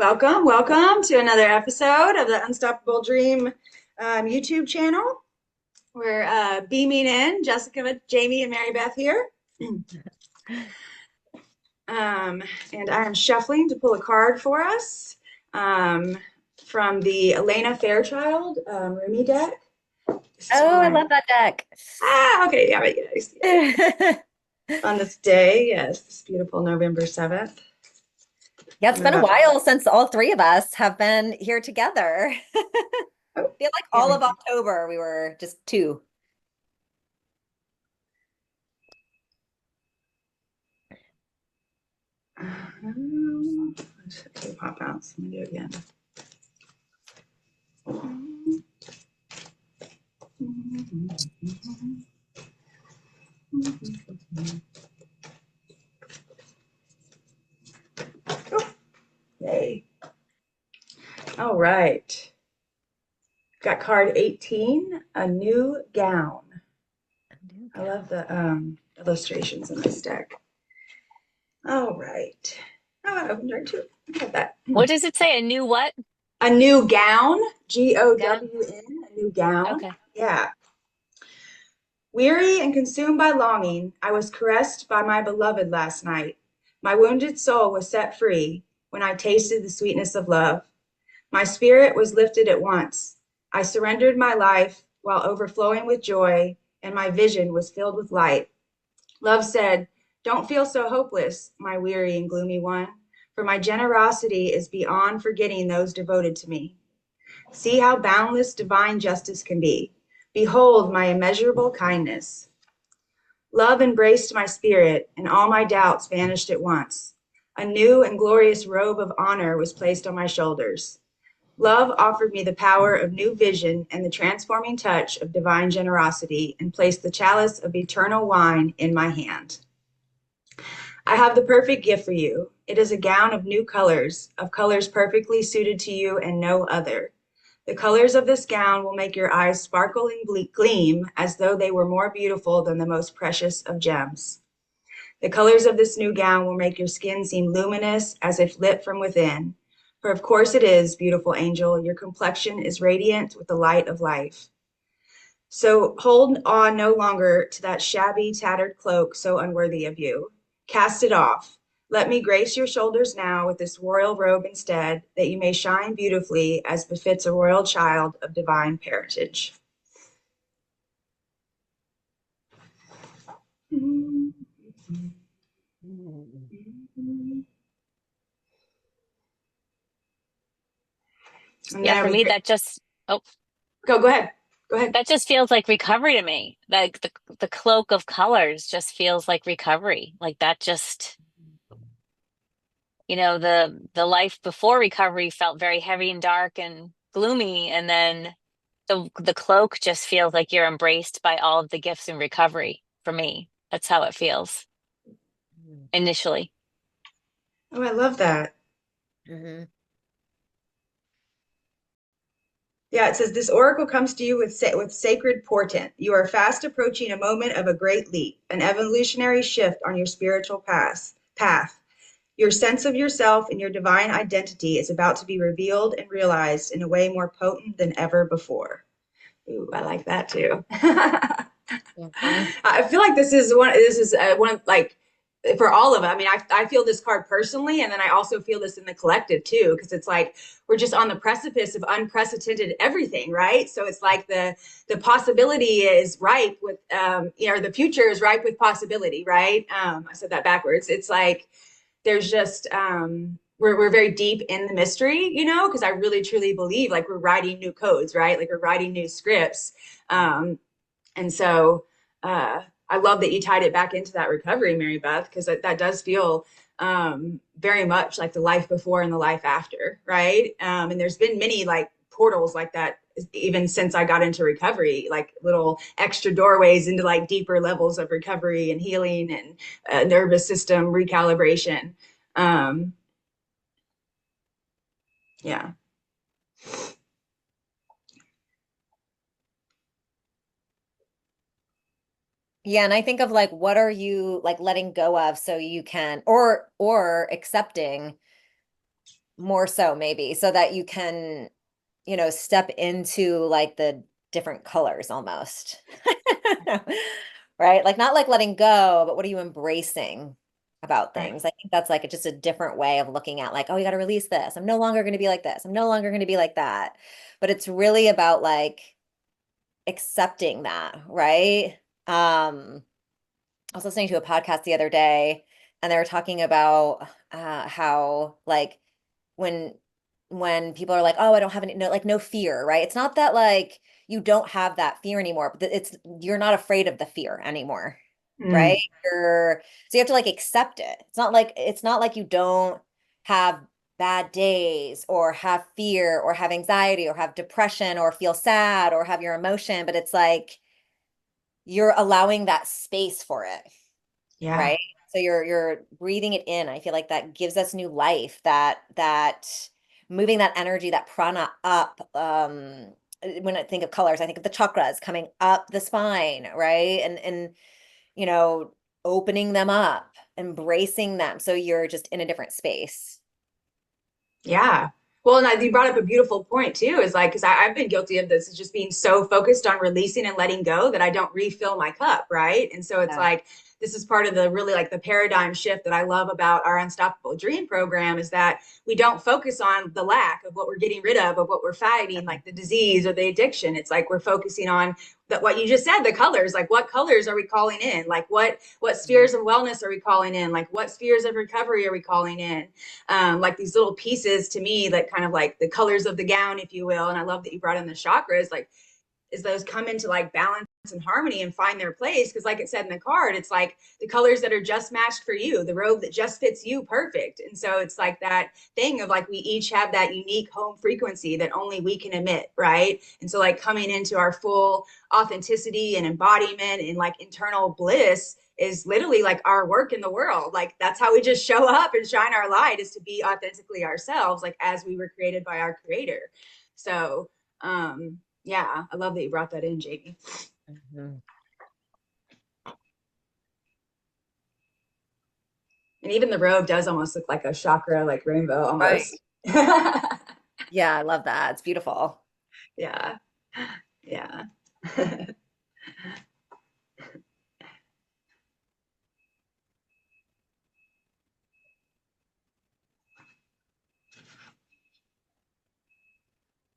Welcome to another episode of the Unstoppable Dream YouTube channel. We're beaming in Jessica, Jamie, and Mary Beth here. And I am shuffling to pull a card for us from the Elena Fairchild Rumi deck. Oh, I love that deck. Okay, yeah. On this day, yes, this beautiful November 7th. Yeah, it's been a while since all three of us have been here together. I feel like all of October we were just two. Okay, pop out. Let me do it again. Oh, yay. All right. Got card 18, a new gown. I love the illustrations in this deck. All right. Oh, I opened her too. Look at that. What does it say? A new what? A new gown, Gown, a new gown. Okay. Yeah. Weary and consumed by longing, I was caressed by my beloved last night. My wounded soul was set free when I tasted the sweetness of love. My spirit was lifted at once. I surrendered my life while overflowing with joy, and my vision was filled with light. Love said, "Don't feel so hopeless, my weary and gloomy one, for my generosity is beyond forgetting those devoted to me. See how boundless divine justice can be. Behold my immeasurable kindness." Love embraced my spirit, and all my doubts vanished at once. A new and glorious robe of honor was placed on my shoulders. Love offered me the power of new vision and the transforming touch of divine generosity, and placed the chalice of eternal wine in my hand. I have the perfect gift for you. It is a gown of colors perfectly suited to you and no other. The colors of this gown will make your eyes sparkle and gleam as though they were more beautiful than the most precious of gems. The colors of this new gown will make your skin seem luminous as if lit from within. For of course it is, beautiful angel, your complexion is radiant with the light of life. So hold on no longer to that shabby, tattered cloak so unworthy of you. Cast it off. Let me grace your shoulders now with this royal robe instead, that you may shine beautifully as befits a royal child of divine parentage. Yeah, for me, oh, Go ahead. Go ahead. that just feels like recovery to me. Like the cloak of colors just feels like recovery. Like that just, the life before recovery felt very heavy and dark and gloomy, and then the cloak just feels like you're embraced by all of the gifts in recovery for me. That's how it feels initially. Oh, I love that. Mm-hmm. Yeah, it says this oracle comes to you with sacred portent. You are fast approaching a moment of a great leap, an evolutionary shift on your spiritual path. Your sense of yourself and your divine identity is about to be revealed and realized in a way more potent than ever before. Ooh, I like that too. I feel like this is one like for all of it. I mean, I feel this card personally, and then I also feel this in the collective too, because it's like we're just on the precipice of unprecedented everything, right? So it's like the possibility is ripe with the future is ripe with possibility, right? I said that backwards. It's like there's just we're very deep in the mystery, because I really truly believe like we're writing new codes, right? Like we're writing new scripts. And so I love that you tied it back into that recovery, Mary Beth, because that does feel very much like the life before and the life after, right? And there's been many like portals like that even since I got into recovery, like little extra doorways into like deeper levels of recovery and healing and nervous system recalibration. Yeah. Yeah, and I think of like what are you like letting go of so you can or accepting more so maybe, so that you can, step into like the different colors almost. Right? Like not like letting go, but what are you embracing about Right. things? I think that's like just a different way of looking at like, oh, you got to release this. I'm no longer going to be like this. I'm no longer going to be like that. But it's really about like accepting that, right? I was listening to a podcast the other day and they were talking about how like when people are like, oh, I don't have any no fear, right? It's not that like you don't have that fear anymore, but it's you're not afraid of the fear anymore, right? Mm. So you have to like accept it. It's not like you don't have bad days or have fear or have anxiety or have depression or feel sad or have your emotion, but it's like you're allowing that space for it, Yeah. right? So you're breathing it in. I feel like that gives us new life, that moving that energy, that prana up. When I think of colors, I think of the chakras coming up the spine, right? And you know, opening them up, embracing them. So you're just in a different space. Yeah. Well, and you brought up a beautiful point too, is like, because I've been guilty of this, is just being so focused on releasing and letting go that I don't refill my cup, right? And so it's Yeah. like, this is part of the really like the paradigm shift that I love about our Unstoppable Dream program is that we don't focus on the lack of what we're getting rid of what we're fighting, like the disease or the addiction. It's like we're focusing on that what you just said, the colors, like what colors are we calling in? Like what spheres of wellness are we calling in? Like what spheres of recovery are we calling in? Like these little pieces to me that kind of like the colors of the gown, if you will. And I love that you brought in the chakras, like as those come into like balance and harmony and find their place. Because like it said in the card, it's like the colors that are just matched for you, the robe that just fits you perfect. And so it's like that thing of like we each have that unique home frequency that only we can emit, right? And so like coming into our full authenticity and embodiment and like internal bliss is literally like our work in the world. Like that's how we just show up and shine our light, is to be authentically ourselves, like as we were created by our creator. So yeah, I love that you brought that in, Jamie. Mhm. And even the robe does almost look like a chakra, like rainbow Right. almost. Yeah, I love that. It's beautiful. Yeah. Yeah.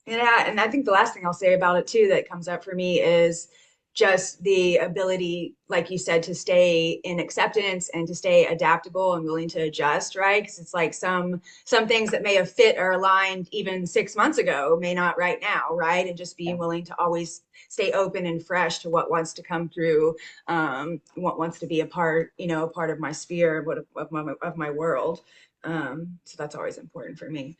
Yeah, and I think the last thing I'll say about it too that comes up for me is just the ability, like you said, to stay in acceptance and to stay adaptable and willing to adjust, right? Because it's like some things that may have fit or aligned even 6 months ago may not right now, right? And just being Yeah. willing to always stay open and fresh to what wants to come through, what wants to be a part, a part of my sphere, of my world. So that's always important for me.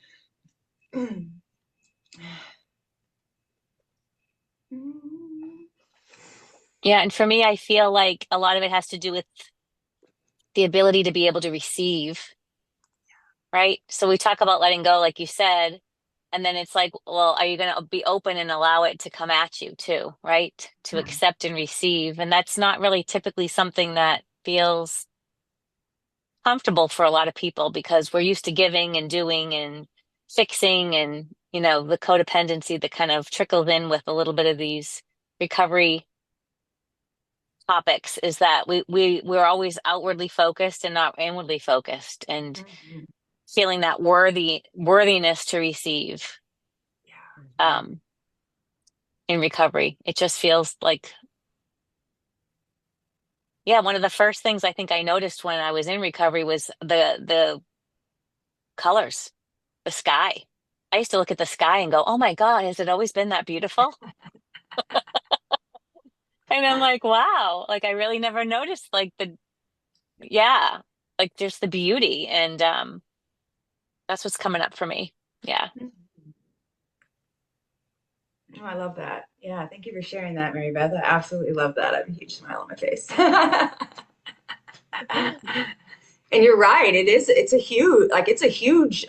Yeah, and for me, I feel like a lot of it has to do with the ability to be able to receive, right? So we talk about letting go, like you said, and then it's like, well, are you going to be open and allow it to come at you too, right? To accept and receive. And that's not really typically something that feels comfortable for a lot of people because we're used to giving and doing and fixing and, the codependency that kind of trickles in with a little bit of these recovery topics is that we're always outwardly focused and not inwardly focused and Mhm. feeling that worthiness to receive Mhm. um in recovery. It just feels like, yeah, one of the first things I think I noticed when I was in recovery was the colors, the sky. I used to look at the sky and go, "Oh my God, has it always been that beautiful?" And I'm like, "Wow, like I really never noticed like yeah, like just the beauty." And that's what's coming up for me. Yeah. Oh, I love that. Yeah, thank you for sharing that, Mary Beth. I absolutely love that. I have a huge smile on my face. And you're right. It's a huge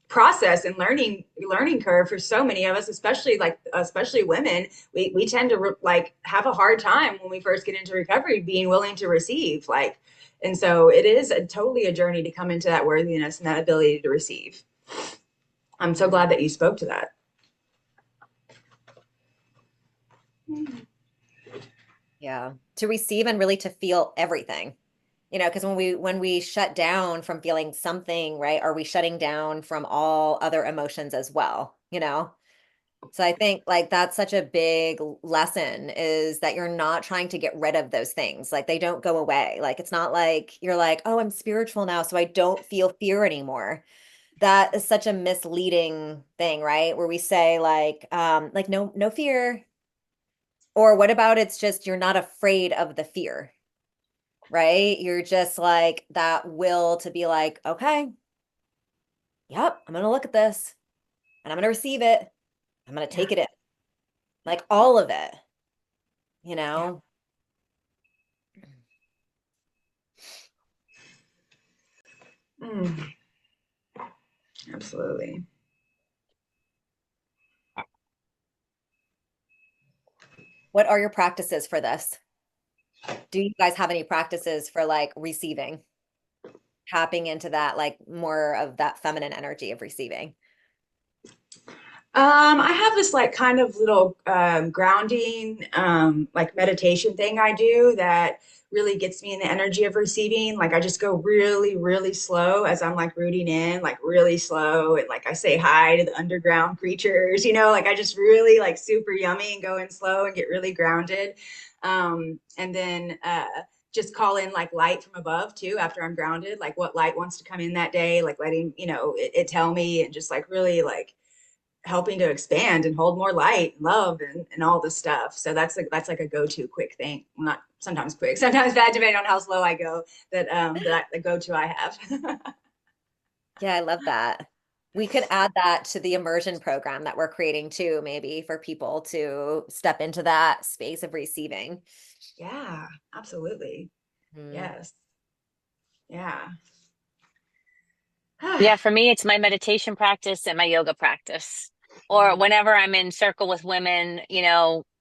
process and learning curve for so many of us, especially women. We tend to like have a hard time when we first get into recovery being willing to receive, like, and so it is totally a journey to come into that worthiness and that ability to receive. I'm so glad that you spoke to that. Yeah. To receive and really to feel everything. Because when we shut down from feeling something, right, are we shutting down from all other emotions as well? So I think like that's such a big lesson is that you're not trying to get rid of those things. Like they don't go away. Like it's not like you're like, oh, I'm spiritual now, so I don't feel fear anymore. That is such a misleading thing, right? Where we say like no fear. Or what about it's just you're not afraid of the fear, right? You're just like that will to be like, okay, yep, I'm gonna look at this and I'm gonna receive it. I'm gonna Yeah. take it in. Like all of it, you Yeah. know? Mm, absolutely. What are your practices for this? Do you guys have any practices for like receiving, tapping into that, like more of that feminine energy of receiving? I have this like kind of little grounding, like meditation thing I do that really gets me in the energy of receiving. Like I just go really, really slow as I'm like rooting in, like really slow. And like I say hi to the underground creatures, like I just really like super yummy and go in slow and get really grounded. And then just call in like light from above too after I'm grounded, like what light wants to come in that day, like letting, it tell me and just like really like helping to expand and hold more light and love and all this stuff. So that's like a go-to quick thing. Well, not sometimes quick, sometimes bad, depending on how slow I go. That the go-to I have. Yeah, I love that. We could add that to the immersion program that we're creating too, maybe for people to step into that space of receiving. Yeah, absolutely. Mm. Yes. Yeah. Yeah, for me, it's my meditation practice and my yoga practice. Or Mm, whenever I'm in circle with women,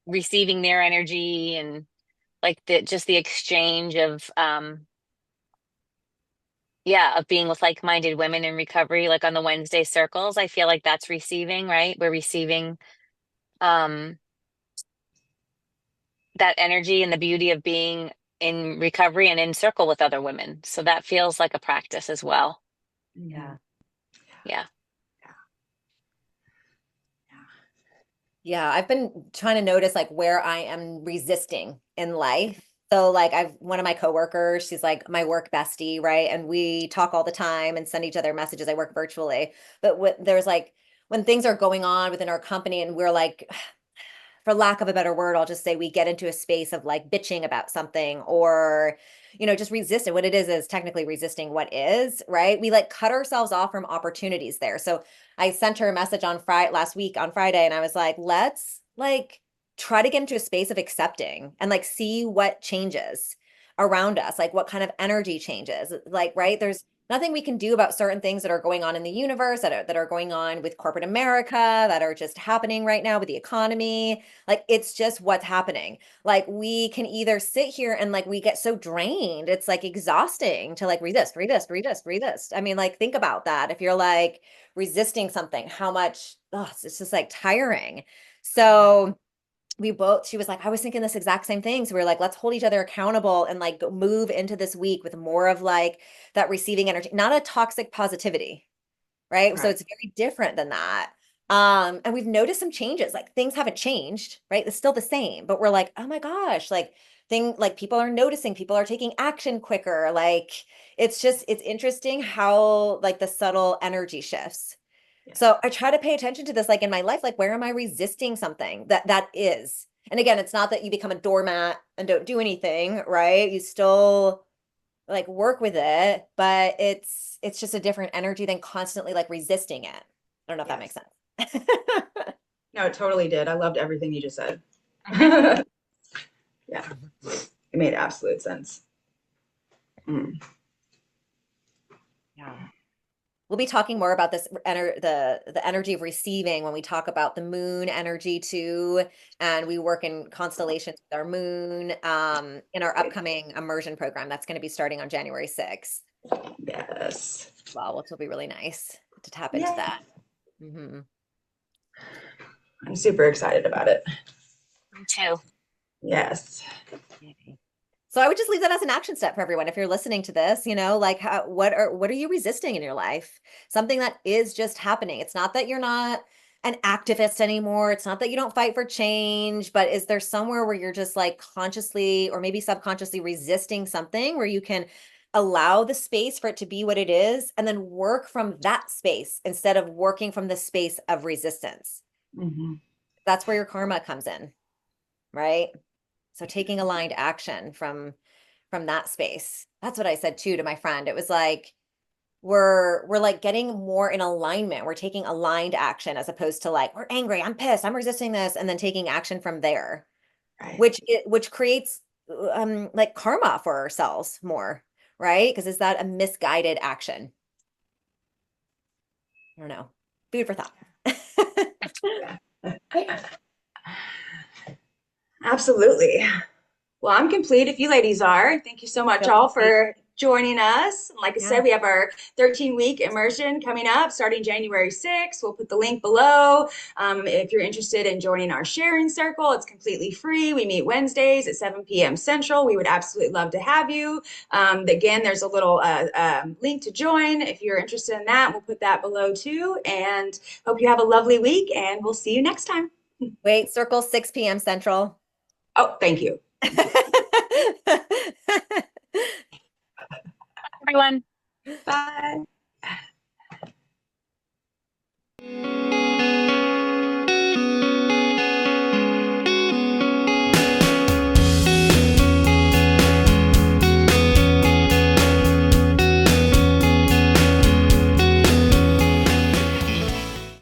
receiving their energy and like the exchange of yeah, of being with like-minded women in recovery, like on the Wednesday circles, I feel like that's receiving, right? We're receiving um that energy and the beauty of being in recovery and in circle with other women. So that feels like a practice as well. mhm. Yeah. Yeah. Yeah. Yeah, I've been trying to notice like where I am resisting in life. So like I've one of my coworkers, she's like my work bestie, right? And we talk all the time and send each other messages. I work virtually. But there's like when things are going on within our company and we're like for lack of a better word, I'll just say we get into a space of like bitching about something or, just resisting. What it is technically resisting what is, right? We like cut ourselves off from opportunities there. So I sent her a message on Friday last week on Friday, and I was like, let's like try to get into a space of accepting and like see what changes around us, like what kind of energy changes. Like, right? There's nothing we can do about certain things that are going on in the universe, that are going on with corporate America, that are just happening right now with the economy. Like it's just what's happening. Like we can either sit here and like we get so drained, it's like exhausting to like resist, resist, resist, resist. I mean, like think about that. If you're like resisting something, how much, oh, it's just like tiring. So she was like, I was thinking this exact same thing. So we were like, let's hold each other accountable and like move into this week with more of like that receiving energy, not a toxic positivity, right? So Right. it's very different than that. And we've noticed some changes. Like things haven't changed, right? It's still the same, but we're like, oh my gosh, like people are noticing, people are taking action quicker. Like it's interesting how like the subtle energy shifts. Yeah. So I try to pay attention to this, like in my life, like where am I resisting something that is? And again, it's not that you become a doormat and don't do anything, right? You still like work with it, but it's just a different energy than constantly like resisting it. I don't know if that makes Yes. sense. No, it totally did. I loved everything you just said. Hmm. Yeah, it made absolute sense. Mm. Yeah. We'll be talking more about this the energy of receiving when we talk about the moon energy too, and we work in constellations with our moon in our upcoming immersion program that's going to be starting on January 6th. Yes. Well, which will be really nice. to tap into Yay. that. Mm-hmm. I'm super excited about it. Me too. Yes. So I would just leave that as an action step for everyone. If you're listening to this, you know, like what are you resisting in your life? Something that is just happening. It's not that you're not an activist anymore. It's not that you don't fight for change, but is there somewhere where you're just like consciously or maybe subconsciously resisting something where you can allow the space for it to be what it is and then work from that space instead of working from the space of resistance? Mm-hmm. That's where your karma comes in, right? So taking aligned action from that space. That's what I said too to my friend. It was like we're like getting more in alignment. We're taking aligned action as opposed to like we're angry, I'm pissed, I'm resisting this, and then taking action from there, Right. which creates like karma for ourselves more, right? Because is that a misguided action? I don't know. Food for thought. Absolutely. Well, I'm complete if you ladies are. Thank you so much Feel all complete. for joining us. Like I Yeah. said, we have our 13-week immersion coming up starting January 6th. We'll put the link below. If you're interested in joining our sharing circle, it's completely free. We meet Wednesdays at 7 p.m. Central. We would absolutely love to have you. Again, there's a little link to join. If you're interested in that, we'll put that below too. And hope you have a lovely week, and we'll see you next time. Wait, circle 6 p.m. Central. Oh, thank you. Everyone. Bye.